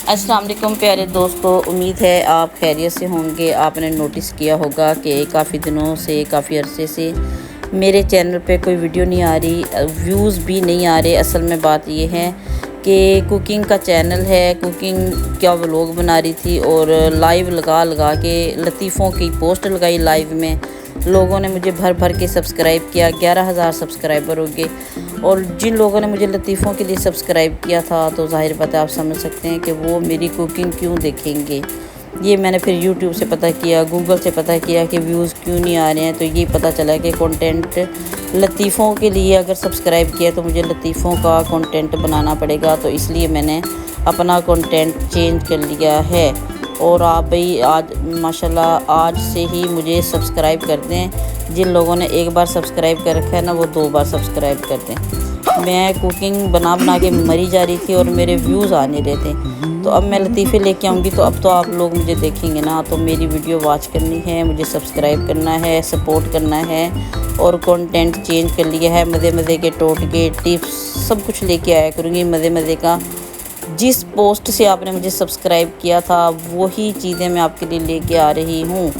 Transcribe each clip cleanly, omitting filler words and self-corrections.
अस्सलाम वालेकुम प्यारे दोस्तों, उम्मीद है आप खैरियत से होंगे। आपने नोटिस किया होगा कि काफ़ी दिनों से, काफ़ी अरसे से मेरे चैनल पे कोई वीडियो नहीं आ रही, व्यूज़ भी नहीं आ रहे। असल में बात ये है कि कुकिंग का चैनल है, कुकिंग का व्लॉग बना रही थी और लाइव लगा लगा के लतीफ़ों की पोस्ट लगाई। लाइव में लोगों ने मुझे भर भर के सब्सक्राइब किया, 11,000 सब्सक्राइबर हो गए। और जिन लोगों ने मुझे लतीफ़ों के लिए सब्सक्राइब किया था तो ज़ाहिर बात है, आप समझ सकते हैं कि वो मेरी कुकिंग क्यों देखेंगे। ये मैंने फिर यूट्यूब से पता किया, गूगल से पता किया कि व्यूज़ क्यों नहीं आ रहे हैं। तो ये पता चला कि कंटेंट लतीफ़ों के लिए अगर सब्सक्राइब किया तो मुझे लतीफ़ों का कंटेंट बनाना पड़ेगा। तो इसलिए मैंने अपना कंटेंट चेंज कर लिया है। और आप भाई आज माशाल्लाह आज से ही मुझे सब्सक्राइब कर दें। जिन लोगों ने एक बार सब्सक्राइब कर रखा है ना, वो 2 बार सब्सक्राइब कर दें। मैं कुकिंग बना बना के मरी जा रही थी और मेरे व्यूज़ आ नहीं रहे थे। तो अब मैं लतीफ़े लेके आऊँगी तो अब तो आप लोग मुझे देखेंगे ना। तो मेरी वीडियो वॉच करनी है, मुझे सब्सक्राइब करना है, सपोर्ट करना है। और कंटेंट चेंज कर लिया है, मज़े मज़े के टोटके टिप्स सब कुछ लेके आया करूँगी मज़े मज़े का। जिस पोस्ट से आपने मुझे सब्सक्राइब किया था वही चीज़ें मैं आपके लिए लेके आ रही हूँ।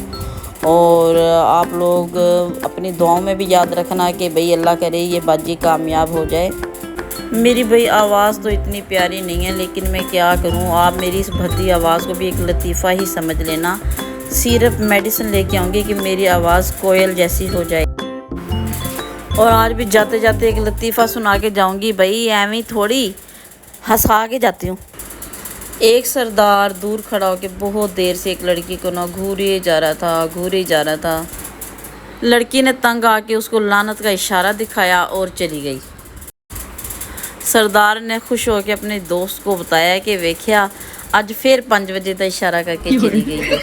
और आप लोग अपनी दुआओं में भी याद रखना कि भाई अल्लाह करे ये बाजी कामयाब हो जाए। मेरी भाई आवाज़ तो इतनी प्यारी नहीं है, लेकिन मैं क्या करूँ, आप मेरी इस भद्दी आवाज़ को भी एक लतीफ़ा ही समझ लेना। सिर्फ मेडिसिन लेके आऊँगी कि मेरी आवाज़ कोयल जैसी हो जाए। और आज भी जाते जाते एक लतीफ़ा सुना के जाऊँगी भाई, एवं थोड़ी हंसा के जाती हूँ। एक सरदार दूर खड़ा होकर बहुत देर से एक लड़की को ना घूरे जा रहा था। लड़की ने तंग आके उसको लानत का इशारा दिखाया और चली गई। सरदार ने खुश होकर अपने दोस्त को बताया कि वेख्या, आज फिर 5 बजे का इशारा करके चली गई है।